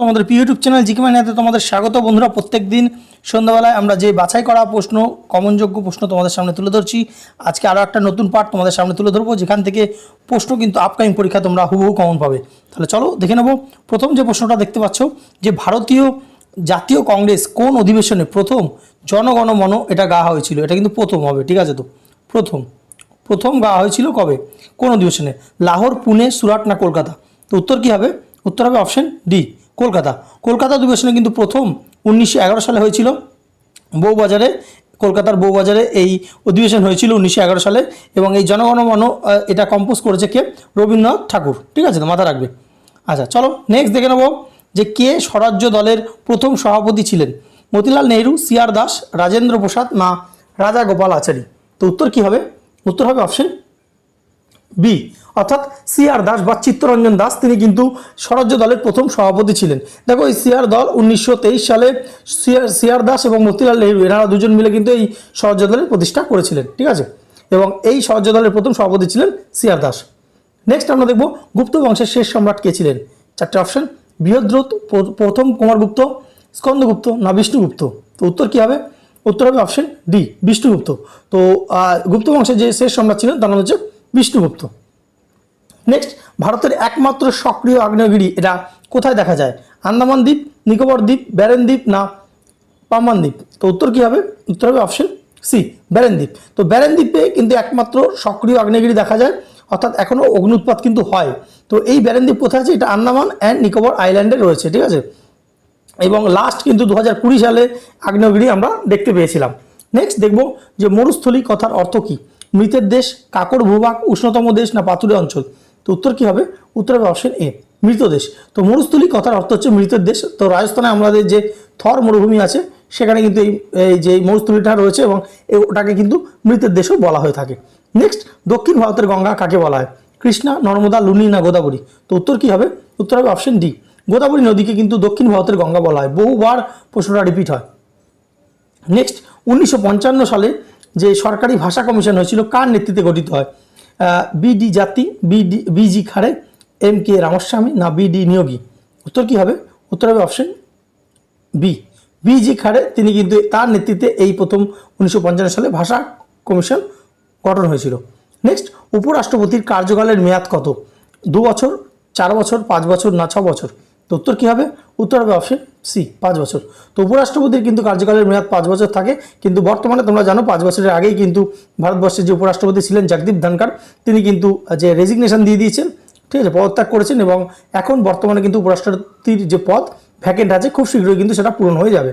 তোমাদের YouTube channel GK মাইনাতে তোমাদের স্বাগত বন্ধুরা। প্রত্যেক দিন সন্ধ্যাবেলায় আমরা যে বাছাই করা প্রশ্ন, কমনযোগ্য প্রশ্ন তোমাদের সামনে তুলে ধরছি। আজকে আরও একটা নতুন পার্ট তোমাদের সামনে তুলে ধরবো, যেখান থেকে প্রশ্ন কিন্তু আপকামিং পরীক্ষা তোমরা হুবহু কমন পাবে। তাহলে চলো দেখে নেব। প্রথম যে প্রশ্নটা দেখতে পাচ্ছ, যে ভারতীয় জাতীয় কংগ্রেস কোন অধিবেশনে প্রথম জনগণমন এটা গাওয়া হয়েছিল? এটা কিন্তু প্রথম হবে, ঠিক আছে? তো প্রথম গাওয়া হয়েছিল কবে, কোন অধিবেশনে? লাহোর, পুনে, সুরাট না কলকাতা? তো উত্তর কী হবে? উত্তর হবে অপশন ডি, কলকাতা। কলকাতা অধিবেশনে কিন্তু প্রথম 1911 সালে হয়েছিল। বউবাজারে, কলকাতার বউবাজারে এই অধিবেশন হয়েছিল 1911 সালে। এবং এই জনগণমন এটা কম্পোজ করেছে কে? রবীন্দ্রনাথ ঠাকুর, ঠিক আছে? তো মাথা রাখবে। আচ্ছা চলো নেক্সট দেখে নেব, যে কে স্বরাজ্য দলের প্রথম সভাপতি ছিলেন? মতিলাল নেহরু, সিআর দাস, রাজেন্দ্র প্রসাদ না রাজা গোপাল আচারী? তো উত্তর কী হবে? উত্তর হবে অপশন বি, অর্থাৎ সিআর দাস বা চিত্তরঞ্জন দাস। তিনি কিন্তু স্বরাজ্য দলের প্রথম সভাপতি ছিলেন। দেখো, এই সিআর দল 1923 সালে সিআর দাস এবং মতিলাল নেহরু এনারা দুজন মিলে কিন্তু এই স্বরাজ্য দলের প্রতিষ্ঠা করেছিলেন, ঠিক আছে? এবং এই স্বরাজ্য দলের প্রথম সভাপতি ছিলেন সিআর দাস। নেক্সট আমরা দেখব, গুপ্ত বংশের শেষ সম্রাট কে ছিলেন? চারটে অপশন: বৃহদ্রথ, প্রথম কুমারগুপ্ত, স্কন্দগুপ্ত না বিষ্ণুগুপ্ত? তো উত্তর কী হবে? উত্তর হবে অপশন ডি, বিষ্ণুগুপ্ত। তো গুপ্ত বংশের যে শেষ সম্রাট ছিলেন তার নাম হচ্ছে বিষ্ণুগুপ্ত। নেক্সট, ভারতের একমাত্র সক্রিয় আগ্নেয়গিরি এটা কোথায় দেখা যায়? আন্দামান দ্বীপ, নিকোবর দ্বীপ, ব্যারেন দ্বীপ না পাম্বান দ্বীপ? তো উত্তর কী হবে? উত্তর হবে অপশন সি, ব্যারেন দ্বীপ। তো ব্যারেন দ্বীপে কিন্তু একমাত্র সক্রিয় আগ্নেয়গিরি দেখা যায়, অর্থাৎ এখনও অগ্নি উৎপাত কিন্তু হয়। তো এই ব্যারেন দ্বীপ কোথায় আছে? এটা আন্দামান অ্যান্ড নিকোবর আইল্যান্ডে রয়েছে, ঠিক আছে? এবং লাস্ট কিন্তু 2020 সালে আগ্নেয়গিরি আমরা দেখতে পেয়েছিলাম। নেক্সট দেখব, যে মরুস্থলী কথার অর্থ কী? মৃতের দেশ, কাকর ভূভাগ, উষ্ণতম দেশ না পাতুরে অঞ্চল? তো উত্তর কী হবে? উত্তর হবে অপশন এ, মৃতদেশ। তো মরুস্থলী কথার অর্থ হচ্ছে মৃতের দেশ। তো রাজস্থানে আমাদের যে থর মরুভূমি আছে, সেখানে কিন্তু এই যে মরুস্থলীটা রয়েছে এবং ওটাকে কিন্তু মৃতের দেশও বলা হয়ে থাকে। নেক্সট, দক্ষিণ ভারতের গঙ্গা কাকে বলা হয়? কৃষ্ণা, নর্মদা, লুনি না গোদাবরী? তো উত্তর কী হবে? উত্তর হবে অপশন ডি, গোদাবরী নদীকে কিন্তু দক্ষিণ ভারতের গঙ্গা বলা হয়। বহুবার প্রশ্নটা রিপিট হয়। নেক্সট, 1955 সালে যে সরকারি ভাষা কমিশন হয়েছিল কার নেতৃত্বে গঠিত হয়? বিডি জাতি, busy Khade, M K Ramaswamy না বিডি নিয়োগী? উত্তর কী হবে? উত্তর হবে অপশন বি, বিজি খাড়ে। তিনি কিন্তু তার নেতৃত্বে এই প্রথম 1955 সালে ভাষা কমিশন গঠন হয়েছিল। নেক্সট, উপরাষ্ট্রপতির কার্যকালের মেয়াদ কত? 2 বছর, 4 বছর, 5 বছর না 6 বছর? তো উত্তর কী হবে? উত্তর হবে অপশন সি, 5 বছর। তো উপরাষ্ট্রপতির কিন্তু কার্যকালের মেয়াদ 5 বছর থাকে, কিন্তু বর্তমানে তোমরা জানো 5 বছরের আগেই কিন্তু ভারতবর্ষের যে উপরাষ্ট্রপতি ছিলেন জগদীপ ধনখড়, তিনি কিন্তু যে রেজিগনেশন দিয়ে দিয়েছেন, ঠিক আছে, পদত্যাগ করেছেন। এবং এখন বর্তমানে কিন্তু উপরাষ্ট্রপতির যে পদ ভ্যাকেন্ট আছে, খুব শীঘ্রই কিন্তু সেটা পূরণ হয়ে যাবে।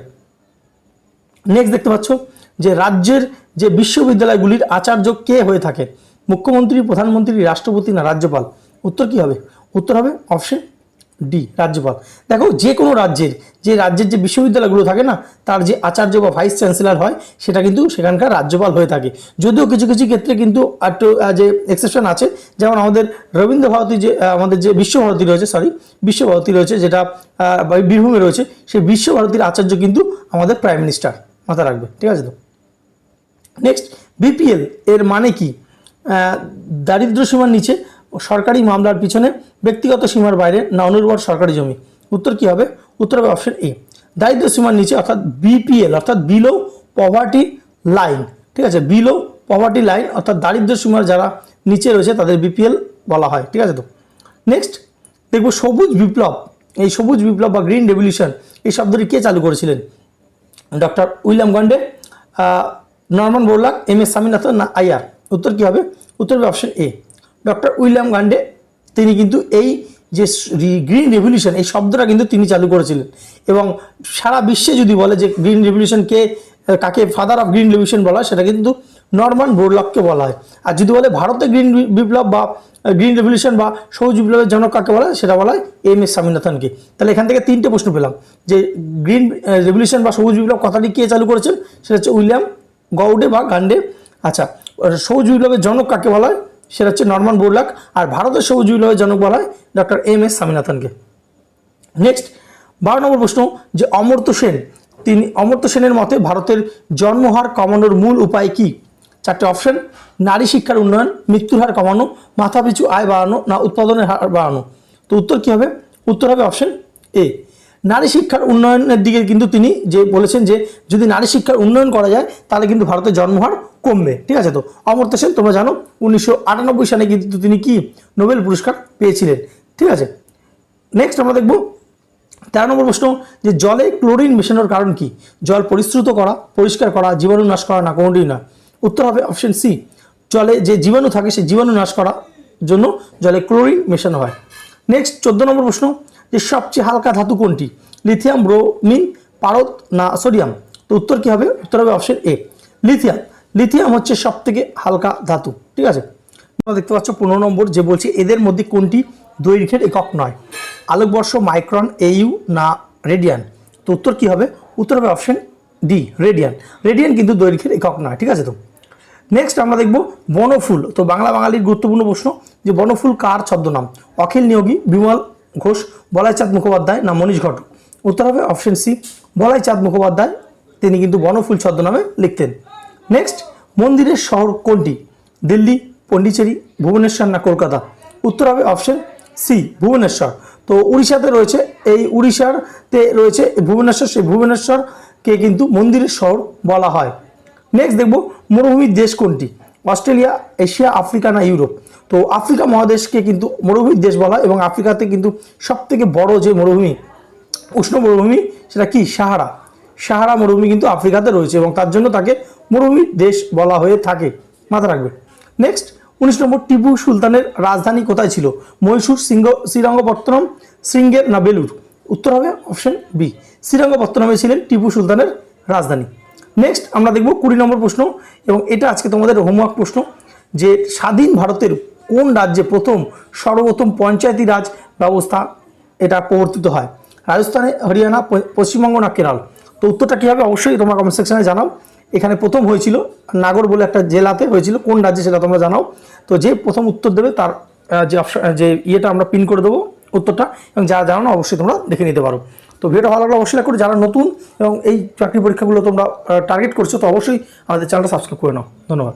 নেক্সট দেখতে পাচ্ছ, যে রাজ্যের যে বিশ্ববিদ্যালয়গুলির আচার্য কে হয়ে থাকে? মুখ্যমন্ত্রী, প্রধানমন্ত্রী, রাষ্ট্রপতি না রাজ্যপাল? উত্তর কী হবে? উত্তর হবে অপশন ডি, রাজ্যপাল। দেখো, যে কোনো রাজ্যের যে বিশ্ববিদ্যালয়গুলো থাকে না, তার যে আচার্য বা ভাইস চ্যান্সেলর হয়, সেটা কিন্তু সেখানকার রাজ্যপাল হয়ে থাকে। যদিও কিছু কিছু ক্ষেত্রে কিন্তু একটু যে এক্সেপশন আছে, যেমন আমাদের রবীন্দ্র ভারতী যে আমাদের যে বিশ্বভারতী রয়েছে, যেটা বীরভূমে রয়েছে, সেই বিশ্বভারতীর আচার্য কিন্তু আমাদের প্রাইম মিনিস্টার, মাথা রাখবে, ঠিক আছে? তো নেক্সট, বিপিএল এর মানে কি? দারিদ্র সীমার নিচে, সরকারি মামলার পিছনে, ব্যক্তিগত সীমার বাইরে না অনুর্বর সরকারি জমি? উত্তর কী হবে? উত্তর হবে অপশন এ, দারিদ্র সীমার নিচে, অর্থাৎ বিপিএল, অর্থাৎ বিলো পভার্টি লাইন, ঠিক আছে? বিলো পভার্টি লাইন, অর্থাৎ দারিদ্র সীমার যারা নিচে রয়েছে তাদের বিপিএল বলা হয়, ঠিক আছে? তো নেক্সট দেখব, সবুজ বিপ্লব, এই সবুজ বিপ্লব বা গ্রিন রেভলিউশন এই শব্দটি কে চালু করেছিলেন? Doctor William Gaud, Norman Borlaug, M S Swaminathan না আইয়ার? উত্তর কী হবে? উত্তর হবে option A, doctor William Gaud. তিনি কিন্তু এই যে গ্রিন রেভলিউশন এই শব্দটা কিন্তু তিনি চালু করেছিলেন। এবং সারা বিশ্বে যদি বলে যে গ্রিন রেভলিউশনকে কাকে ফাদার অফ গ্রিন রেভলিউশন বলা হয়, সেটা কিন্তু নরমান বোরলগকে বলা হয়। আর যদি বলে ভারতে গ্রিন বিপ্লব বা গ্রিন রেভলিউশন বা সবুজ বিপ্লবের জনক কাকে বলা হয়, সেটা বলা হয় এম এস স্বামীনাথনকে। তাহলে এখান থেকে 3টে প্রশ্ন পেলাম, যে গ্রিন রেভলিউশন বা সবুজ বিপ্লব কথাটি কে চালু করেছেন? সেটা হচ্ছে উইলিয়াম গৌডে বা গান্ডে। আচ্ছা, সবুজ বিপ্লবের জনক কাকে বলা হয়? সেটা হচ্ছে নরমান বোরলাগ। আর ভারতের সবুজ বিপ্লবের জনক বলা হয় ডক্টর এম এস স্বামীনাথনকে। নেক্সট 12 নম্বর প্রশ্ন, যে অমর্ত্য সেনের মতে ভারতের জন্মহার কমানোর মূল উপায় কি? 4টে অপশন: নারী শিক্ষার উন্নয়ন, মৃত্যুর হার কমানো, মাথাপিছু আয় বাড়ানো না উৎপাদনের হার বাড়ানো? তো উত্তর কী হবে? উত্তর হবে অপশন এ, নারী শিক্ষার উন্নয়নের দিকে কিন্তু তিনি যে বলেছেন যে যদি নারী শিক্ষার উন্নয়ন করা যায় তাহলে কিন্তু ভারতের জন্মহার কমবে। ঠিক আছে, তো অমর্ত্য সেন তোমরা জানো 1998 সালে কিন্তু তিনি কি নোবেল পুরস্কার পেয়েছিলেন। ঠিক আছে, নেক্সট আমরা দেখব 13 নম্বর প্রশ্ন, যে জলে ক্লোরিন মেশানোর কারণ কি? জল পরিশ্রুত করা, পরিষ্কার করা, জীবাণু নাশ করা, না কোনোটিই না? উত্তর হবে অপশন সি, জলে যে জীবাণু থাকে সেই জীবাণু নাশ করার জন্য জলে ক্লোরিন মেশানো হয়। নেক্সট 14 নম্বর প্রশ্ন, যে সবচেয়ে হালকা ধাতু কোনটি? লিথিয়াম, ব্রোমিন, পারদ, না সোডিয়াম? তো উত্তর কি হবে? উত্তর হবে অপশন এ, লিথিয়াম। লিথিয়াম হচ্ছে সব থেকে হালকা ধাতু। ঠিক আছে, তোমরা দেখতে পাচ্ছ 15 নম্বর, যে বলছে এদের মধ্যে কোনটি দৈর্ঘ্যের একক নয়? আলোকবর্ষ, মাইক্রন, এইউ, না রেডিয়ান? তো উত্তর কি হবে? উত্তর হবে অপশন ডি, রেডিয়ান। রেডিয়ান কিন্তু দৈর্ঘ্যের একক নয়। ঠিক আছে, তো নেক্সট আমরা দেখব বনফুল। তো বাংলা বাঙালির গুরুত্বপূর্ণ প্রশ্ন, যে বনফুল কার ছদ্মনাম? অখিল নিয়োগী, বিমল ঘোষ, বলাই চাঁদ মুখোপাধ্যায়, না মনীষ ঘটক? উত্তর হবে অপশন সি, বলাই চাঁদ মুখোপাধ্যায়। তিনি কিন্তু বনফুল ছদ্মনামে লিখতেন। নেক্সট, মন্দিরের শহর কোনটি? দিল্লি, পন্ডিচেরি, ভুবনেশ্বর, না কলকাতা? উত্তর হবে অপশন সি, ভুবনেশ্বর। তো উড়িষ্যাতে রয়েছে, এই উড়িষ্যাতে রয়েছে ভুবনেশ্বর, সেই ভুবনেশ্বরকে কিন্তু মন্দিরের শহর বলা হয়। নেক্সট দেখব মরুভূমির দেশ কোনটি? অস্ট্রেলিয়া, এশিয়া, আফ্রিকা, না ইউরোপ? তো আফ্রিকা মহাদেশকে কিন্তু মরুভূমির দেশ বলা হয় এবং আফ্রিকাতে কিন্তু সবথেকে বড় যে মরুভূমি, উষ্ণ মরুভূমি, সেটা কি? সাহারা। সাহারা মরুভূমি কিন্তু আফ্রিকাতে রয়েছে এবং তার জন্য তাকে মরুভূমির দেশ বলা হয়ে থাকে, মাথা রাখবে। নেক্সট 19 নম্বর, টিপু সুলতানের রাজধানী কোথায় ছিল? মহীশূর, শ্রীরঙ্গপত্তনম, শৃঙ্গের, না বেলুর? উত্তর হবে অপশন বি, শ্রীরঙ্গপত্তনমে ছিলেন টিপু সুলতানের রাজধানী। নেক্সট আমরা দেখব 20 নম্বর প্রশ্ন, এবং এটা আজকে তোমাদের হোমওয়ার্ক প্রশ্ন, যে স্বাধীন ভারতের কোন রাজ্যে সর্বপ্রথম পঞ্চায়েতি রাজ ব্যবস্থা এটা প্রবর্তিত হয়? রাজস্থানে, হরিয়ানা, পশ্চিমবঙ্গ, না কেরল? তো উত্তরটা কী হবে? অবশ্যই তোমরা কমেন্ট সেকশনে জানাও। এখানে প্রথম হয়েছিল নাগর বলে একটা জেলাতে হয়েছিল, কোন রাজ্যে সেটা তোমরা জানাও। তো যে প্রথম উত্তর দেবে তার যে অপশন, যে ইয়েটা আমরা পিন করে দেবো উত্তরটা, এবং যারা জানো না অবশ্যই তোমরা দেখে নিতে পারো। তো ভিডিওটা ভালো লাগলে অবশ্যই করে, যারা নতুন এবং এই চাকরি পরীক্ষাগুলো তোমরা টার্গেট করছো, তো অবশ্যই আমাদের চ্যানেলটা সাবস্ক্রাইব করে নাও। ধন্যবাদ।